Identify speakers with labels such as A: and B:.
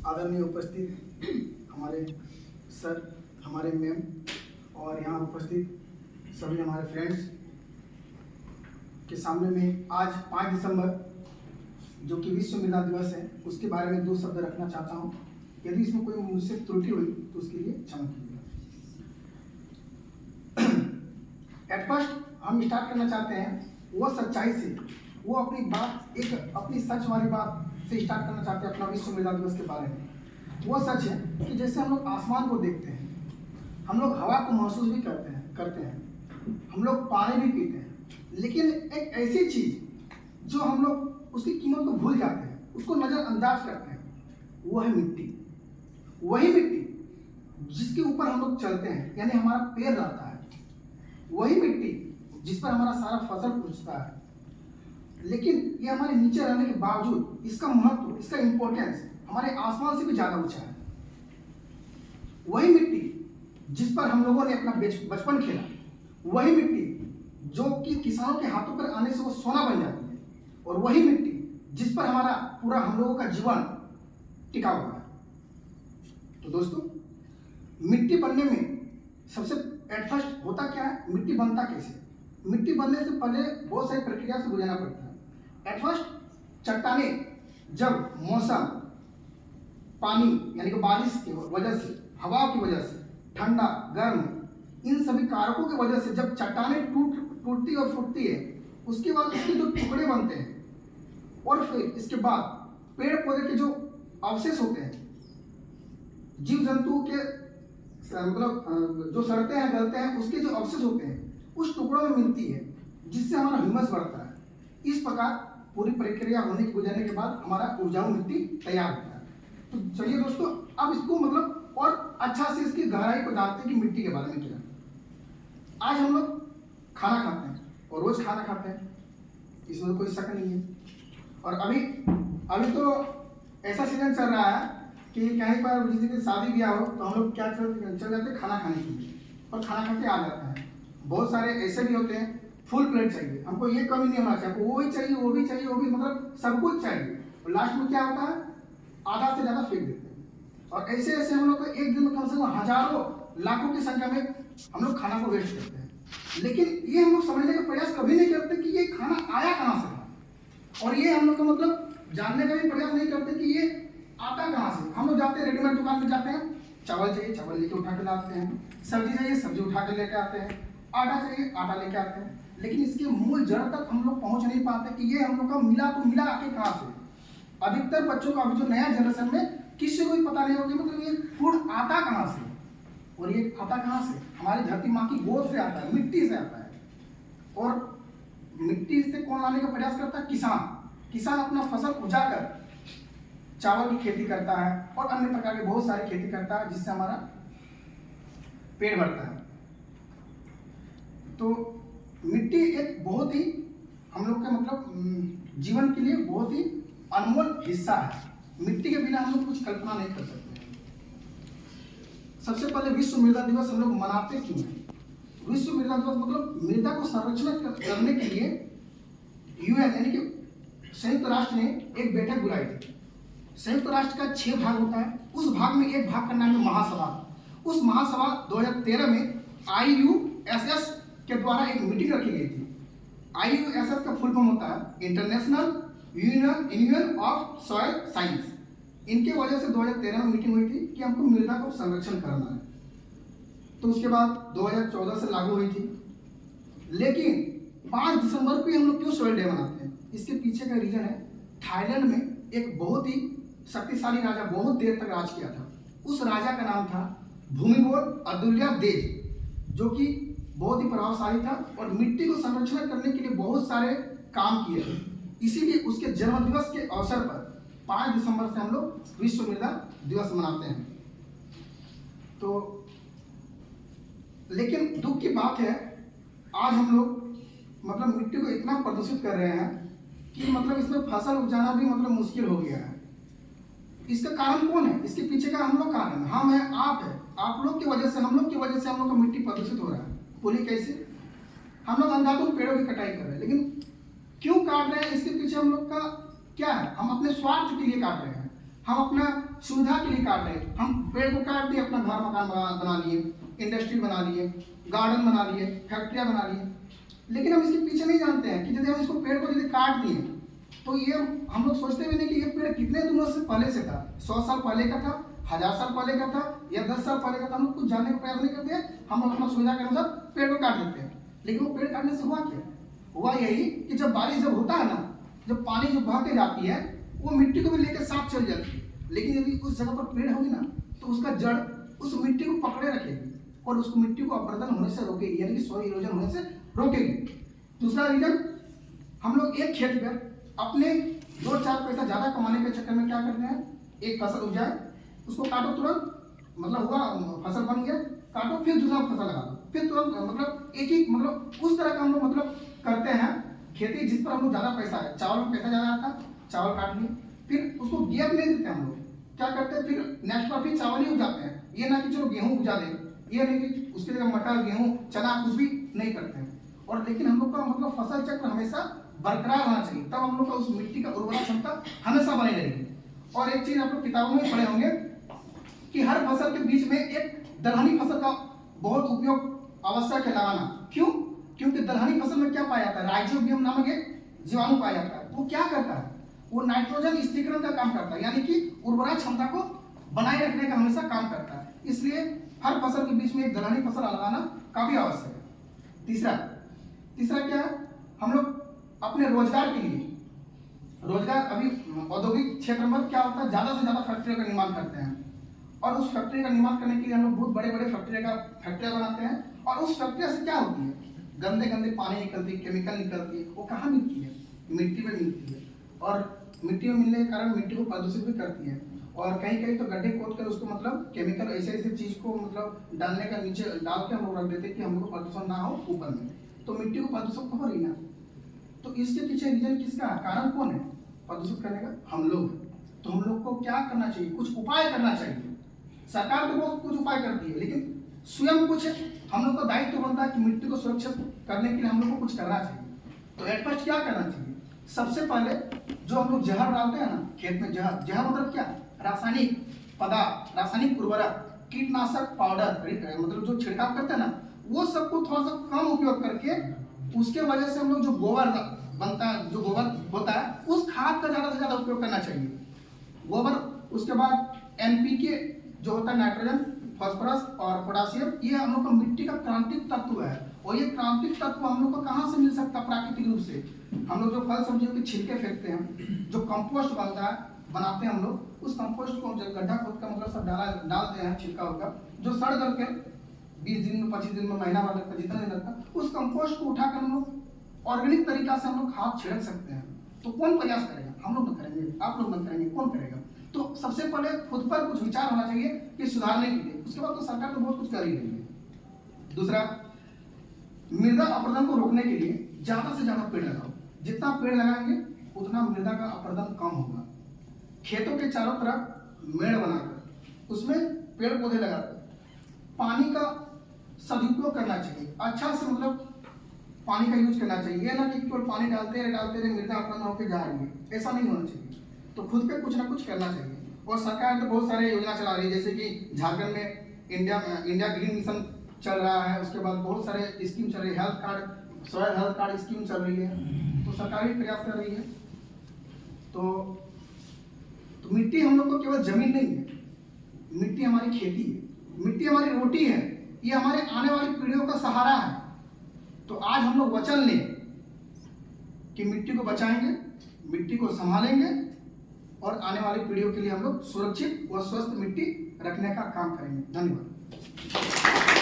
A: आदरणीय उपस्थित हमारे सर, हमारे मैम और यहाँ उपस्थित सभी हमारे फ्रेंड्स के सामने में आज 5 दिसंबर जो कि विश्व मृदा दिवस है उसके बारे में 2 शब्द रखना चाहता हूँ। यदि इसमें कोई मुझसे त्रुटि हुई तो उसके लिए क्षमा कीजिएगा। एट फर्स्ट हम स्टार्ट करना चाहते हैं वो सच्चाई से, वो अपनी बात एक अपनी सच वाली बात से स्टार्ट करना चाहते हैं अपना विश्व मृदा दिवस के बारे में। वो सच है कि जैसे हम लोग आसमान को देखते हैं, हम लोग हवा को महसूस भी करते हैं, हम लोग पानी भी पीते हैं, लेकिन एक ऐसी चीज जो हम लोग उसकी कीमत को भूल जाते हैं, उसको नजरअंदाज करते हैं, वो है मिट्टी। वही मिट्टी जिसके ऊपर हम लोग चलते हैं, यानी हमारा पैर रहता है, वही मिट्टी जिस पर हमारा सारा फसल उगता है। लेकिन ये हमारे नीचे रहने के बावजूद इसका महत्व, इसका इंपॉर्टेंस हमारे आसमान से भी ज्यादा ऊंचा है। वही मिट्टी जिस पर हम लोगों ने अपना बचपन खेला, वही मिट्टी जो कि किसानों के हाथों पर आने से वो सोना बन जाती है, और वही मिट्टी जिस पर हमारा पूरा हम लोगों का जीवन टिका हुआ है। तो दोस्तों, मिट्टी बनने में सबसे एट फर्स्ट होता क्या है, मिट्टी बनता कैसे? मिट्टी बनने से पहले बहुत सारी प्रक्रिया से गुजरना पड़ता है। एट फर्स्ट चट्टाने जब मौसम, पानी यानी कि बारिश की वजह से, हवा की वजह से, ठंडा गर्म, इन सभी कारकों की वजह से जब चट्टाने टूटती और फूटती है, उसके बाद उसके जो टुकड़े बनते हैं, और फिर इसके बाद पेड़ पौधे के जो अवशेष होते हैं, जीव जंतु के मतलब जो सड़ते हैं, गलते हैं, उसके जो अवशेष होते हैं उस टुकड़ों में मिलती है, जिससे हमारा ह्यूमस बढ़ता है। इस प्रकार पूरी प्रक्रिया होने के गुजरने के बाद हमारा उपजाऊ मिट्टी तैयार होता है। तो चलिए दोस्तों, अब इसको मतलब और अच्छा से इसकी गहराई को जानते हैं कि मिट्टी के बारे में क्या। आज हम लोग खाना खाते हैं और रोज खाना खाते हैं, इसमें तो कोई शक नहीं है। और अभी तो ऐसा सीजन चल रहा है कि कहीं पर किसी की शादी ब्याह हो तो हम लोग क्या चल जाते हैं खाना खाने के लिए, और खाना खा के आ जाते हैं। बहुत सारे ऐसे भी होते हैं फुल प्लेट चाहिए, हमको ये कमी नहीं होना चाहिए, वो भी चाहिए, वो भी चाहिए, वो भी, मतलब सब कुछ चाहिए, और लास्ट में क्या होता है, आधा से ज्यादा फेंक देते हैं। और ऐसे ऐसे हम लोग को एक दिन में कम से कम हजारों लाखों की संख्या में हम लोग खाना को वेस्ट करते हैं। लेकिन ये हम लोग समझने का प्रयास कभी नहीं करते कि ये खाना आया कहाँ से था, और ये हम लोग का मतलब जानने का भी प्रयास नहीं करते कि ये आता कहाँ से। हम लोग जाते हैं रेडीमेड दुकान में, जाते हैं, चावल चाहिए चावल लेके उठा के लाते हैं, सब्जी चाहिए सब्जी उठा के लेके आते हैं, आटा चाहिए आटा लेके आते हैं, लेकिन इसके मूल जड़ तक हम लोग पहुंच नहीं पाते कि ये हम लोग का मिला तो मिला आके कहाँ से। अधिकतर बच्चों को, अभी जो नया जनरेशन में, किसी को भी पता नहीं होगा मतलब ये फूड आता कहाँ से, और ये आता कहाँ से, हमारी धरती माँ की गोद से आता है, मिट्टी से आता है। और मिट्टी से कौन लाने का प्रयास करता है? किसान अपना फसल उजाकर चावल की खेती करता है और अन्य प्रकार के बहुत सारी खेती करता है, जिससे हमारा पेट भरता है। तो मिट्टी एक बहुत ही हम लोग का मतलब जीवन के लिए बहुत ही अनमोल हिस्सा है। मिट्टी के बिना हम लोग कुछ कल्पना नहीं कर सकते। सबसे पहले विश्व मृदा दिवस हम लोग मनाते क्यों हैं? विश्व मृदा दिवस मतलब मृदा को संरक्षण करने के लिए यूएन यानी कि संयुक्त राष्ट्र ने एक बैठक बुलाई थी। संयुक्त राष्ट्र का 6 भाग होता है, उस भाग में एक भाग का नाम है महासभा। उस महासभा 2013 में IUSS के द्वारा एक मीटिंग रखी गई थी। IUSS का फुल फॉर्म होता है international union of soil science. इनके वजह से 2013 में मीटिंग हुई थी कि हमको मृदा को संरक्षण करना है। तो उसके बाद 2014 से लागू हुई थी। लेकिन 5 दिसंबर को हम लोग क्यों सॉइल डे मनाते हैं? इसके पीछे का रीजन है, थाईलैंड में एक बहुत ही शक्तिशाली राजा बहुत देर तक राज किया था। उस राजा का नाम था भूमिबोल अदुल्यदेव, जो कि बहुत ही प्रभावशाली था और मिट्टी को संरक्षण करने के लिए बहुत सारे काम किए थे। इसीलिए उसके जन्म दिवस के अवसर पर 5 दिसंबर से हम लोग विश्व मृदा दिवस मनाते हैं। तो लेकिन दुख की बात है, आज हम लोग मतलब मिट्टी को इतना प्रदूषित कर रहे हैं कि मतलब इसमें फसल उपजाना भी मतलब मुश्किल हो गया है। इसका कारण कौन है? इसके पीछे का हम लोग कारण, हम है, आप है, आप लोग की वजह से, हम लोग की वजह से हम लोग का मिट्टी प्रदूषित हो रहा है। बोलिए कैसे? हम लोग अंधाधुंध पेड़ों की कटाई कर रहे हैं, लेकिन क्यों काट रहे हैं? इसके पीछे हम लोग का क्या है? हम अपने स्वार्थ के लिए काट रहे हैं। हम अपना सुविधा के लिए काट रहे हैं। हम पेड़ को काट दिए, अपना घर मकान बना लिए, इंडस्ट्री बना लिए, गार्डन बना लिए, फैक्ट्रियाँ बना लिए, लेकिन हम इसके पीछे नहीं जानते हैं कि यदि हम इसको पेड़ को यदि काट दिए तो ये हम लोग सोचते भी नहीं कि ये पेड़ कितने दिनों से पहले से था, 100 साल पहले का था, 1000 साल पहले का था या 10 साल पहले का था। हम लोग कुछ जानने का प्रयास नहीं करते हैं, हम लोग अपना सुविधा के अनुसार पेड़ को काट देते हैं। लेकिन वो पेड़ काटने से हुआ क्या? हुआ यही कि जब बारिश जब होता है ना, जब पानी जो बह के जाती है वो मिट्टी को भी लेकर साथ चल जाती है, लेकिन यदि उस जगह पर पेड़ होगी ना तो उसका जड़ उस मिट्टी को पकड़े रखेगी और उस मिट्टी को अपरदन होने से रोकेगी, यानी कि सॉइल इरोजन होने से रोकेगी। दूसरा रीजन, हम लोग एक खेत पर अपने 2-4 पैसा ज्यादा कमाने के चक्कर में क्या करते हैं, एक फसल उपजाए, उसको काटो तुरंत, मतलब हुआ फसल बन गया, काटो फिर दूसरा फसल लगा दो, फिर तुरंत, मतलब एक ही, मतलब उस तरह का हम लोग मतलब करते हैं खेती जिस पर हम लोग ज्यादा पैसा है। चावल में पैसा ज्यादा आता, चावल काट लिए, फिर उसको गैप नहीं देते हम लोग, क्या करते हैं फिर नेक्स्ट बार फिर चावल ही उपजाते हैं। ये ना कि चलो गेहूं उपजा दें, ये नहीं कि उसके जगह मटर, गेहूं, चना कुछ भी नहीं करते हैं। और लेकिन हम लोग का मतलब फसल चक्र हमेशा बरकरार रहना चाहिए, तब हम लोग का उस मिट्टी का उर्वरा क्षमता हमेशा बनी रहेगी। और एक चीज आप लोग किताबों में पढ़े होंगे कि हर फसल के बीच में एक दलहनी फसल का बहुत उपयोग आवश्यक है लगाना। क्यों? क्योंकि दलहनी फसल में क्या पाया जाता है, राइजोबियम नामक एक जीवाणु पाया जाता है। वो क्या करता है, वो नाइट्रोजन स्थिरीकरण का काम करता है, यानी कि उर्वरा क्षमता को बनाए रखने का हमेशा काम करता है। इसलिए हर फसल के बीच में एक दलहनी फसल लगाना काफी आवश्यक है। तीसरा क्या है, हम लोग अपने रोजगार के लिए, रोजगार अभी औद्योगिक क्षेत्र में क्या होता है, ज्यादा से ज्यादा फैक्ट्रियों का निर्माण करते हैं और उस फैक्ट्री का निर्माण करने के लिए हम लोग बहुत बड़े बड़े फैक्ट्रियां बनाते हैं और उस फैक्ट्रिया से क्या होती है, गंदे पानी निकलती है, केमिकल निकलती है, वो कहाँ मिलती है, मिट्टी में मिलती है और मिट्टी में मिलने के कारण मिट्टी को प्रदूषित भी करती है। और कहीं कहीं तो गड्ढे खोद कर उसको मतलब केमिकल ऐसे चीज को मतलब डालने का नीचे डाल के हम लोग रख देते कि हम लोग को प्रदूषण ना हो ऊपर में, तो मिट्टी को प्रदूषण तो हो रही ना। तो इसके पीछे रीजन किसका, कारण कौन है प्रदूषित करने का, हम लोग। तो हम लोग को क्या करना चाहिए, कुछ उपाय करना चाहिए। सरकार तो बहुत कुछ उपाय करती है, लेकिन स्वयं कुछ हम लोग का दायित्व बनता है कि मिट्टी को सुरक्षित करने के लिए हम लोग को कुछ करना चाहिए। तो एट फर्स्ट क्या करना चाहिए, सबसे पहले जो हम लोग जहर डालते हैं ना खेत में, जहर मतलब क्या, रासायनिक पदार्थ, रासायनिक उर्वरक, कीटनाशक पाउडर, मतलब जो छिड़काव करते हैं ना, वो सबको थोड़ा सा कम उपयोग करके उसके वजह से हम लोग जो गोबर बनता है, जो गोबर होता है, उस खाद का ज्यादा से ज्यादा उपयोग करना चाहिए, गोबर। उसके बाद NPK जो होता है, नाइट्रोजन, फास्फोरस और पोटासियम, ये हम लोग का मिट्टी का क्रांतिक तत्व है। और ये क्रांतिक तत्व हम लोग को कहाँ से मिल सकता है, प्राकृतिक रूप से। हम लोग जो फल सब्जियों के छिलके फेंकते हैं, जो कंपोस्ट बनता है, बनाते हैं हम लोग, उस कंपोस्ट को गड्ढा खोद कर मतलब सब डालते हैं छिलका होगा, जो सड़ करके 20 दिन में, 25 दिन में, महीना भर लगता है, जितना दिन लगता है, उस कंपोस्ट को उठाकर हम लोग ऑर्गेनिक तरीका से हम लोग खाद छिड़क सकते हैं। तो कौन प्रयास करेगा, हम लोग न करेंगे, आप लोग न करेंगे, कौन करेगा। तो सबसे पहले खुद पर कुछ विचार होना चाहिए कि सुधारने के लिए, उसके बाद तो सरकार तो बहुत कुछ कर ही रही है। दूसरा, मृदा अपरदन को रोकने के लिए ज्यादा से ज्यादा पेड़ लगाओ। जितना पेड़ लगाएंगे उतना मृदा का अपरदन कम होगा। खेतों के चारों तरफ मेड़ बनाकर उसमें पेड़ पौधे लगाकर पानी का सदुपयोग करना चाहिए, अच्छा से मतलब पानी का यूज करना चाहिए। ये ना कि केवल पानी डालते रहे मृदा अपरदन होकर जा रही है, ऐसा नहीं होना चाहिए। तो खुद पे कुछ ना कुछ करना चाहिए। और सरकार तो बहुत सारे योजना चला रही है, जैसे कि झारखंड में इंडिया ग्रीन मिशन चल रहा है, उसके बाद बहुत सारे स्कीम चल रही है, health card, soil health card scheme चल रही है, तो सरकार भी प्रयास कर रही है। तो मिट्टी हम लोग को केवल जमीन नहीं है, मिट्टी हमारी खेती है, मिट्टी हमारी रोटी है, ये हमारे आने वाली पीढ़ियों का सहारा है। तो आज हम लोग वचन लें कि मिट्टी को बचाएंगे, मिट्टी को संभालेंगे और आने वाली पीढ़ियों के लिए हम लोग सुरक्षित व स्वस्थ मिट्टी रखने का काम करेंगे। धन्यवाद।